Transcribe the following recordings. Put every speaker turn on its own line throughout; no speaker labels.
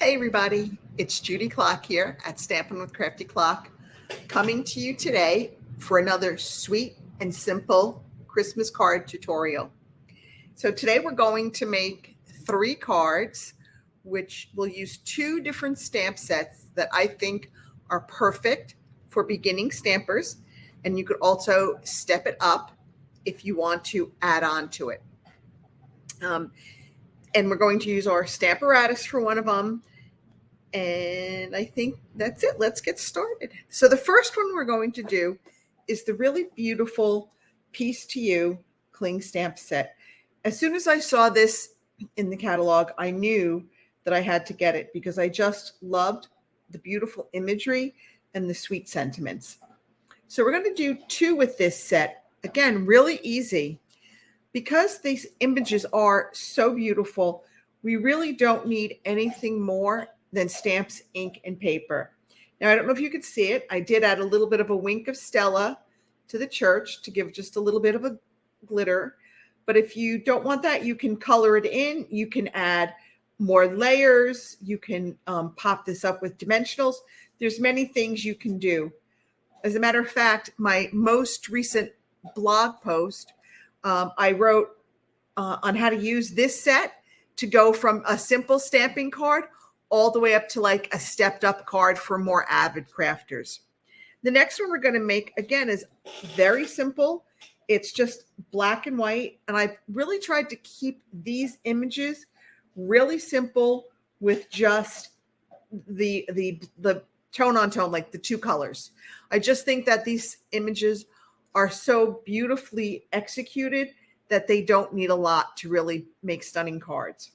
Hey everybody, it's Judy Klock here at Stampin' with Crafty Klock, coming to you today for another sweet and simple Christmas card tutorial. So today we're going to make 3 cards, which will use 2 different stamp sets that I think are perfect for beginning stampers, and you could also step it up if you want to add on to it. And we're going to use our Stamparatus for one of them. And I think that's it. Let's get started. So the first one we're going to do is the really beautiful Piece to You cling stamp set. As soon as I saw this in the catalog, I knew that I had to get it because I just loved the beautiful imagery and the sweet sentiments. So we're going to do 2 with this set. Again, really easy. Because these images are so beautiful, we really don't need anything more than stamps, ink, and paper. Now, I don't know if you could see it. I did add a little bit of a wink of Stella to the church to give just a little bit of a glitter. But if you don't want that, you can color it in. You can add more layers. You can pop this up with dimensionals. There's many things you can do. As a matter of fact, my most recent blog post, I wrote on how to use this set to go from a simple stamping card all the way up to like a stepped up card for more avid crafters. The next one we're going to make, again, is very simple. It's just black and white. And I've really tried to keep these images really simple with just the tone on tone, like the 2 colors. I just think that these images are so beautifully executed that they don't need a lot to really make stunning cards.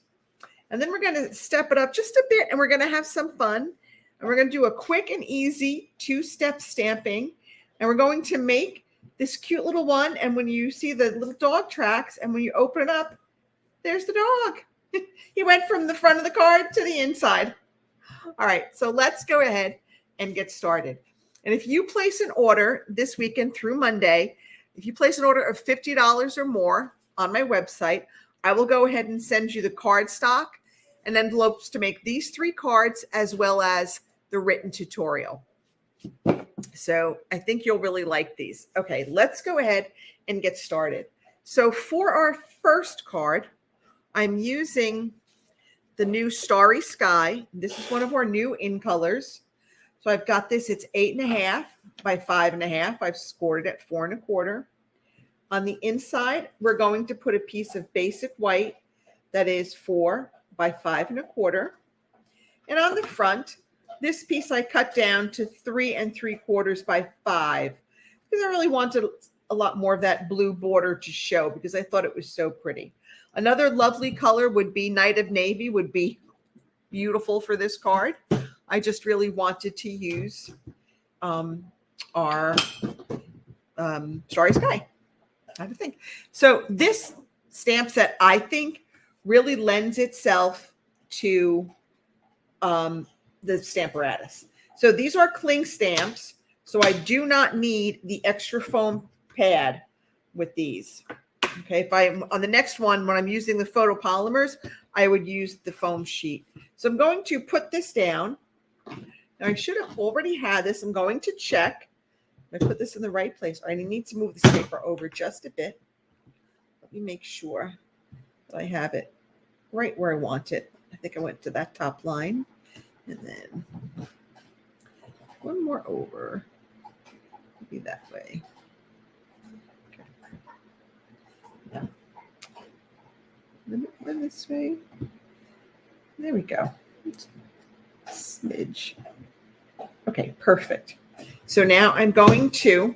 And then we're going to step it up just a bit, and we're going to have some fun. And we're going to do a quick and easy 2-step stamping. And we're going to make this cute little one. And when you see the little dog tracks, and when you open it up, there's the dog. He went from the front of the card to the inside. All right, so let's go ahead and get started. And if you place an order this weekend through Monday, if you place an order of $50 or more on my website, I will go ahead and send you the cardstock and envelopes to make these 3 cards, as well as the written tutorial. So I think you'll really like these. Okay, let's go ahead and get started. So for our first card, I'm using the new Starry Sky. This is one of our new in colors. So I've got this, it's 8.5 by 5.5. I've scored it at 4 1/4. On the inside, we're going to put a piece of basic white that is 4 by 5 1/4. And on the front, this piece I cut down to 3 3/4 by 5 because I really wanted a lot more of that blue border to show because I thought it was so pretty. Another lovely color would be Night of Navy, would be beautiful for this card. I just really wanted to use our Starry Sky. I have to think. So this stamp set, I think, really lends itself to the Stamparatus. So these are cling stamps. So I do not need the extra foam pad with these. Okay, if I'm on the next one, when I'm using the photopolymers, I would use the foam sheet. So I'm going to put this down. Now I should have already had this. I'm going to check. I put this in the right place. I need to move this paper over just a bit. Let me make sure that I have it right where I want it. I think I went to that top line. And then one more over. Maybe that way. Okay. Yeah. Then this way. There we go. Smidge. Okay, perfect. So now I'm going to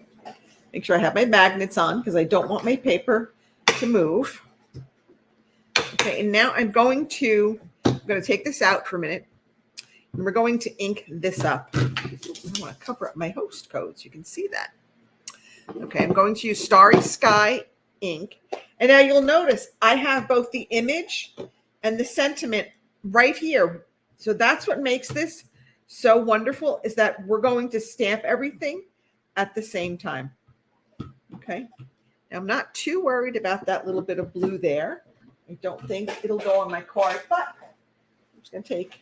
make sure I have my magnets on because I don't want my paper to move. Okay, and now I'm going to take this out for a minute, and we're going to ink this up. I want to cover up my host code so you can see that. Okay, I'm going to use Starry Sky ink. And now you'll notice I have both the image and the sentiment right here. So that's what makes this so wonderful, is that we're going to stamp everything at the same time. Okay. Now I'm not too worried about that little bit of blue there. I don't think it'll go on my card, but I'm just going to take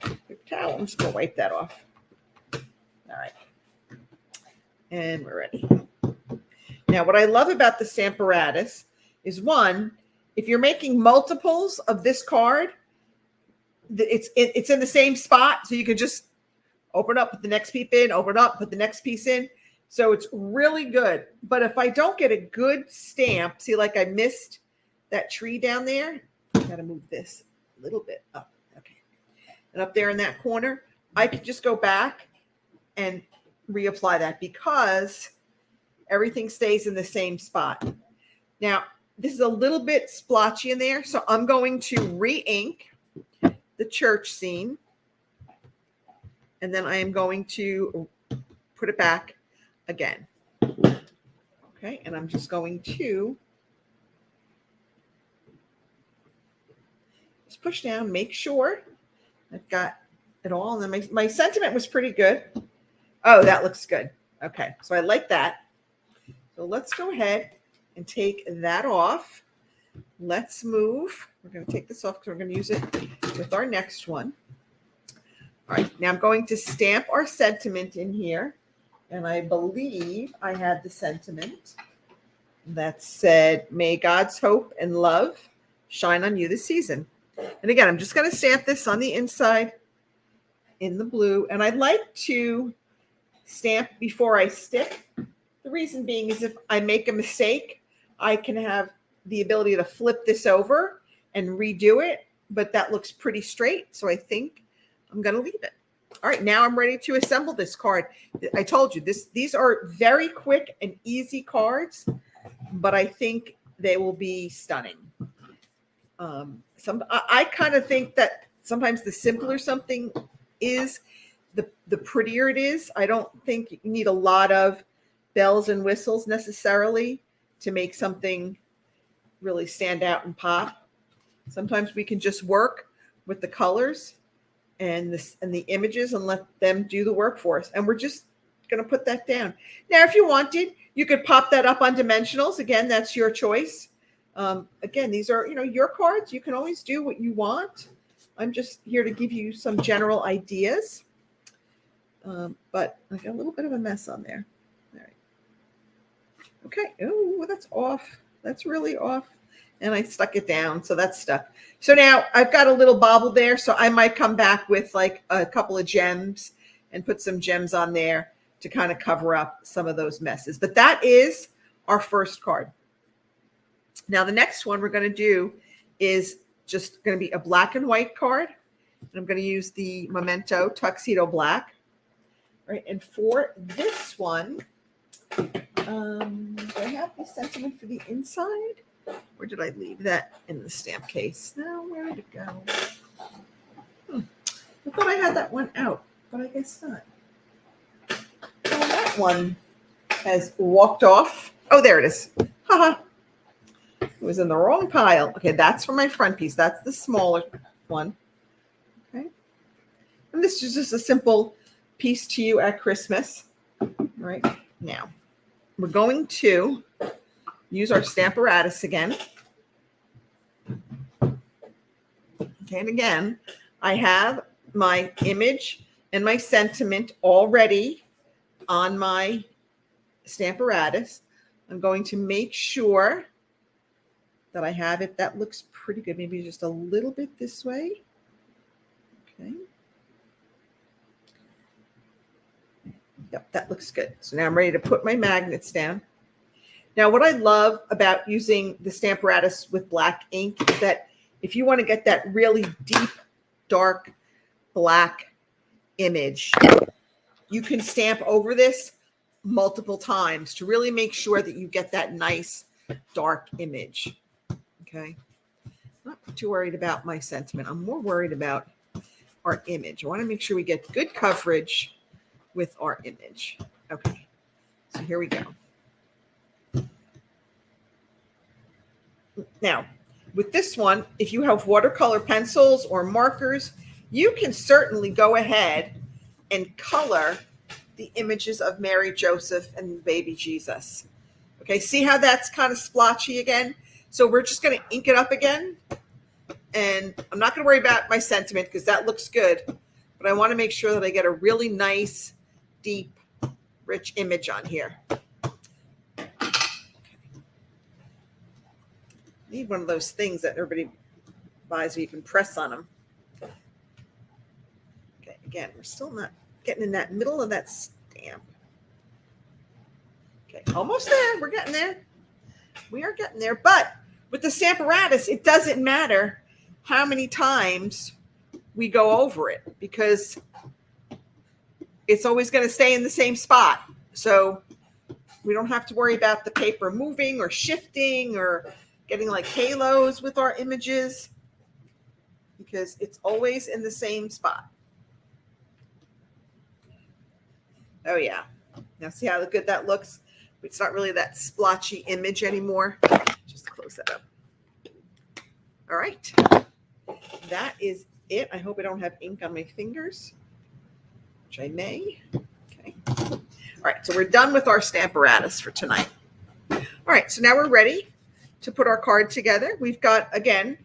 paper towel. I'm just going to wipe that off. All right. And we're ready. Now, what I love about the Stamparatus is, one, if you're making multiples of this card, it's in the same spot, so you can just open up, put the next piece in, open up, put the next piece in. So it's really good. But if I don't get a good stamp, see, like I missed that tree down there, I gotta move this a little bit up. Okay. And up there in that corner, I could just go back and reapply that because everything stays in the same spot. Now, this is a little bit splotchy in there, so I'm going to re-ink the church scene, and then I am going to put it back again. Okay, and I'm just going to just push down, make sure I've got it all, and then my sentiment was pretty good. Oh, that looks good. Okay, so I like that. So let's go ahead and take that off. Let's move. We're going to take this off because we're going to use it with our next one. All right, now I'm going to stamp our sentiment in here. And I believe I had the sentiment that said, "May God's hope and love shine on you this season." And again, I'm just going to stamp this on the inside in the blue. And I like to stamp before I stick. The reason being is if I make a mistake, I can have the ability to flip this over and redo it, but that looks pretty straight. So I think I'm going to leave it. All right, now I'm ready to assemble this card. I told you these are very quick and easy cards, but I think they will be stunning. I kind of think that sometimes the simpler something is, the prettier it is. I don't think you need a lot of bells and whistles necessarily to make something really stand out and pop. Sometimes we can just work with the colors and the images and let them do the work for us. And we're just going to put that down. Now, if you wanted, you could pop that up on dimensionals. Again, that's your choice. Again, these are, your cards. You can always do what you want. I'm just here to give you some general ideas. But I got a little bit of a mess on there. All right. Okay. Oh, that's off. That's really off. And I stuck it down, so that's stuck. So now I've got a little bobble there, so I might come back with like a couple of gems and put some gems on there to kind of cover up some of those messes. But that is our first card. Now the next one we're going to do is just going to be a black and white card. And I'm going to use the Memento Tuxedo Black. Right, and for this one, do I have the sentiment for the inside? Or did I leave that in the stamp case? No, where did it go? I thought I had that one out, but I guess not. Well, that one has walked off. Oh, there it is. Haha. It was in the wrong pile. Okay, that's for my front piece. That's the smaller one. Okay. And this is just a simple piece to you at Christmas. All right. Now, we're going to use our Stamparatus again. Okay, and again, I have my image and my sentiment already on my Stamparatus. I'm going to make sure that I have it. That looks pretty good. Maybe just a little bit this way. Okay. Yep, that looks good. So now I'm ready to put my magnets down. Now, what I love about using the Stamparatus with black ink is that if you want to get that really deep, dark, black image, you can stamp over this multiple times to really make sure that you get that nice, dark image. Okay? Not too worried about my sentiment. I'm more worried about our image. I want to make sure we get good coverage with our image. Okay, so here we go. Now, with this one, if you have watercolor pencils or markers, you can certainly go ahead and color the images of Mary, Joseph, and baby Jesus. Okay, see how that's kind of splotchy again? So we're just going to ink it up again. And I'm not going to worry about my sentiment because that looks good. but I want to make sure that I get a really nice, deep, rich image on here. Need one of those things that everybody buys where you can press on them. Okay, again, we're still not getting in that middle of that stamp. Okay, almost there. We're getting there. We are getting there. But with the Stamparatus, it doesn't matter how many times we go over it because it's always going to stay in the same spot. So we don't have to worry about the paper moving or shifting or getting like halos with our images because it's always in the same spot. Oh yeah. Now see how good that looks? It's not really that splotchy image anymore. Just close that up. All right. That is it. I hope I don't have ink on my fingers, which I may. Okay. All right. So we're done with our Stamparatus for tonight. All right. So now we're ready to put our card together. We've got, again,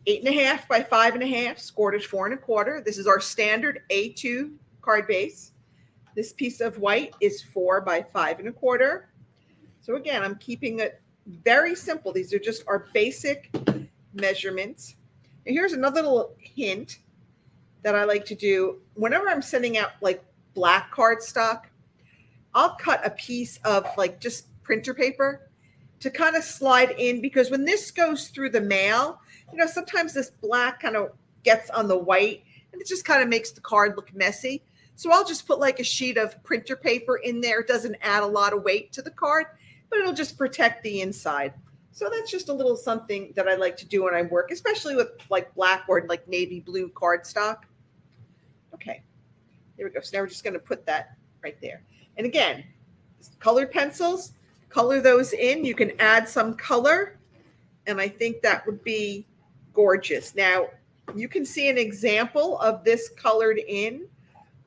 8.5 by 5.5, scored at 4 1/4. This is our standard A2 card base. This piece of white is 4 by 5 1/4. So again, I'm keeping it very simple. These are just our basic measurements. And here's another little hint that I like to do. Whenever I'm sending out like black cardstock, I'll cut a piece of like just printer paper to kind of slide in, because when this goes through the mail, you know, sometimes this black kind of gets on the white and it just kind of makes the card look messy. So I'll just put like a sheet of printer paper in there. It doesn't add a lot of weight to the card, but it'll just protect the inside. So that's just a little something that I like to do when I work, especially with like black or like navy blue cardstock. Okay, there we go. So now we're just going to put that right there. And again, colored pencils, color those in. You can add some color, and I think that would be gorgeous. Now, you can see an example of this colored in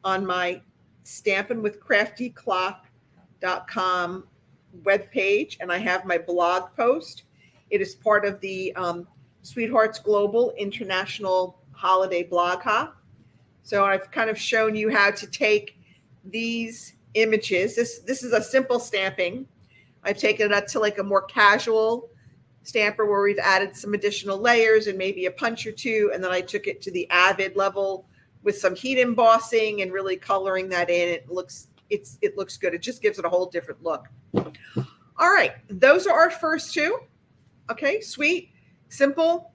on my stampinwithcraftyclock.com webpage, and I have my blog post. It is part of the Sweethearts Global International Holiday Blog Hop. So I've kind of shown you how to take these images. This is a simple stamping. I've taken it up to like a more casual stamper where we've added some additional layers and maybe a punch or two, and then I took it to the Avid level with some heat embossing and really coloring that in. It looks good. It just gives it a whole different look. All right, those are our first two. Okay, sweet, simple,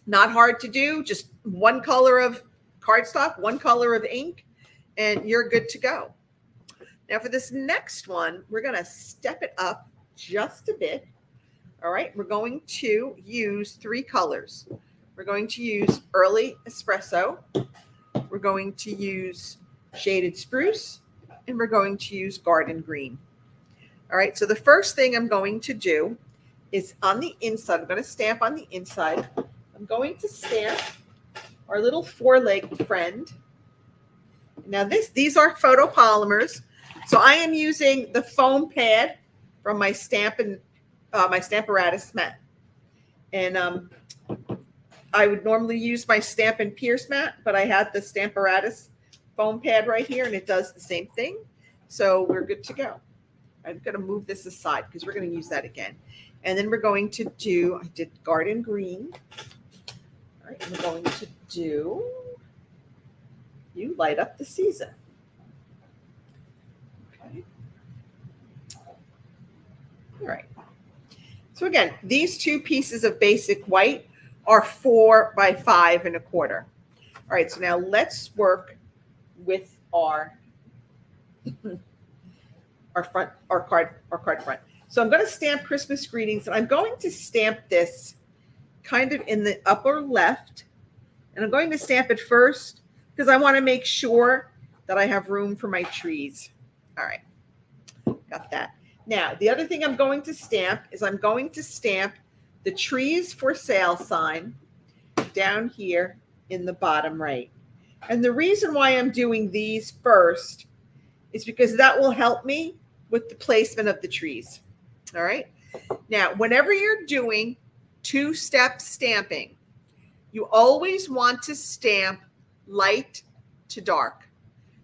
not hard to do. Just one color of cardstock, one color of ink, and you're good to go. Now for this next one, we're going to step it up just a bit. All right, we're going to use 3 colors. We're going to use Early Espresso. We're going to use Shaded Spruce, and we're going to use Garden Green. All right, so the first thing I'm going to do is on the inside, I'm going to stamp on the inside. I'm going to stamp our little 4-legged friend. Now these are photopolymers. So I am using the foam pad from my Stampin, my Stamparatus mat. And I would normally use my Stampin Pierce mat, but I had the Stamparatus foam pad right here, and it does the same thing. So we're good to go. I'm going to move this aside because we're going to use that again. And then we're going to do, I did Garden Green. All right, we're going to do You Light Up the Season. Okay. All right. So again, these 2 pieces of basic white are 4 by 5 1/4. All right, so now let's work with our card front. So I'm going to stamp Christmas greetings, and I'm going to stamp this kind of in the upper left, and I'm going to stamp it first because I want to make sure that I have room for my trees. All right, got that. Now, the other thing I'm going to stamp is I'm going to stamp the trees for sale sign down here in the bottom right. And the reason why I'm doing these first is because that will help me with the placement of the trees. All right. Now, whenever you're doing 2-step stamping, you always want to stamp light to dark.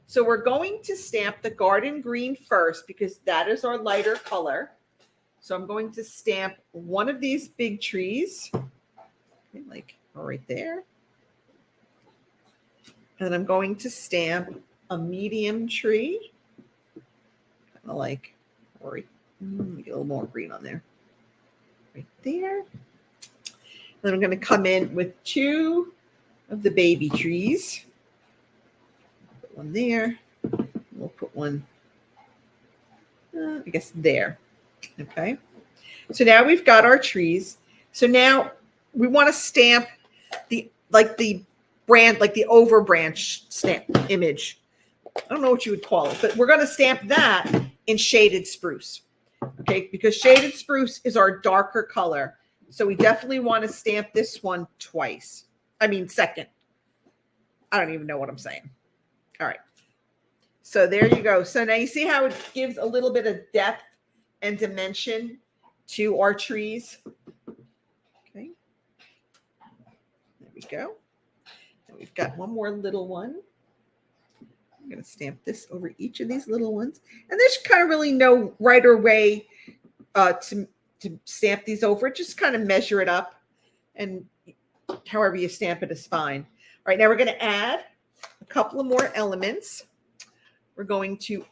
So we're going to stamp the garden green first because that is our lighter color. So I'm going to stamp one of these big trees, okay, like right there. And then I'm going to stamp a medium tree, kind of like right, get a little more green on there, right there. Then I'm going to come in with two of the baby trees. Put one there. We'll put one, I guess, there. Okay. So now we've got our trees. So now we want to stamp the brand, like the over branch stamp image. I don't know what you would call it, but we're going to stamp that in shaded spruce. Okay, because shaded spruce is our darker color. So we definitely want to stamp this one twice. I mean, second. I don't even know what I'm saying. All right. So there you go. So now you see how it gives a little bit of depth and dimension to our trees. Okay. There we go. And we've got one more little one. I'm going to stamp this over each of these little ones. And there's kind of really no right or way to stamp these over. Just kind of measure it up. And however you stamp it is fine. All right, now we're going to add a couple of more elements. We're going to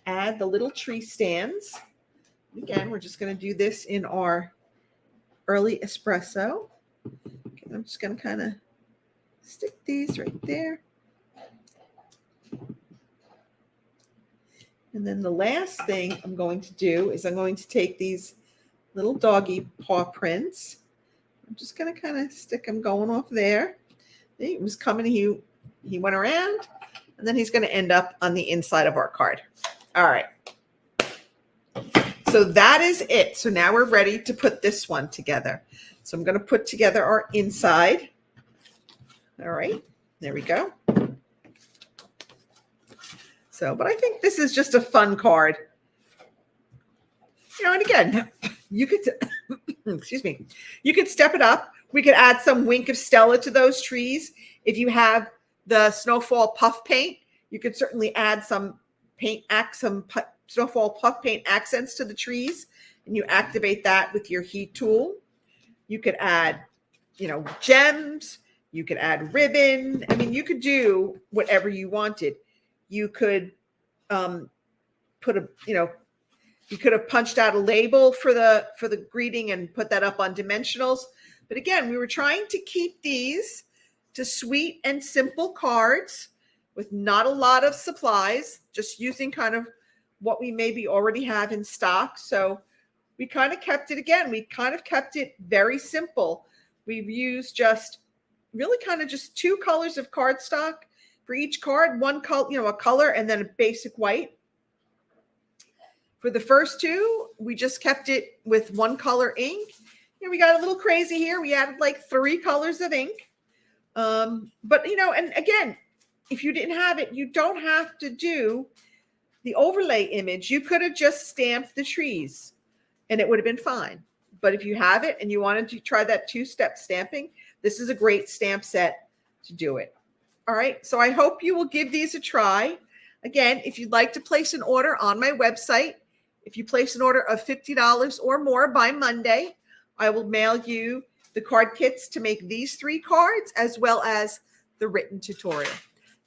add the little tree stands. Again, we're just going to do this in our early espresso. Okay, I'm just going to kind of stick these right there. And then the last thing I'm going to do is I'm going to take these little doggy paw prints. I'm just going to kind of stick them going off there. He was coming, he went around, and then he's going to end up on the inside of our card. All right. So that is it. So now we're ready to put this one together. So I'm going to put together our inside. All right. There we go. So, but I think this is just a fun card. You know, and again, you could, excuse me, you could step it up. We could add some Wink of Stella to those trees. If you have the Snowfall Puff Paint, you could certainly add some Snowfall Puff Paint accents to the trees, and you activate that with your heat tool. You could add, you know, gems. You could add ribbon. I mean, you could do whatever you wanted. You could put a, you know, you could have punched out a label for the greeting and put that up on dimensionals. But again, we were trying to keep these to sweet and simple cards with not a lot of supplies, just using kind of what we maybe already have in stock. So we kind of kept it, again, we kind of kept it very simple. We've used just really kind of just two colors of cardstock for each card, one color, you know, a color and then a basic white. For the first two, we just kept it with one color ink. You know, we got a little crazy here. We added like 3 colors of ink. But, you know, and again, if you didn't have it, you don't have to do the overlay image. You could have just stamped the trees and it would have been fine. But if you have it and you wanted to try that 2-step stamping, this is a great stamp set to do it. All right. So I hope you will give these a try. Again, if you'd like to place an order on my website, if you place an order of $50 or more by Monday, I will mail you the card kits to make these 3 cards as well as the written tutorial.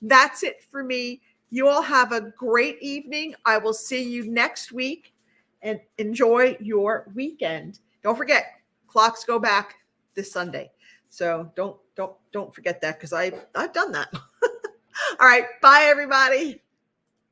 That's it for me. You all have a great evening. I will see you next week and enjoy your weekend. Don't forget, clocks go back this Sunday. So don't forget that, because I've done that. All right. Bye, everybody.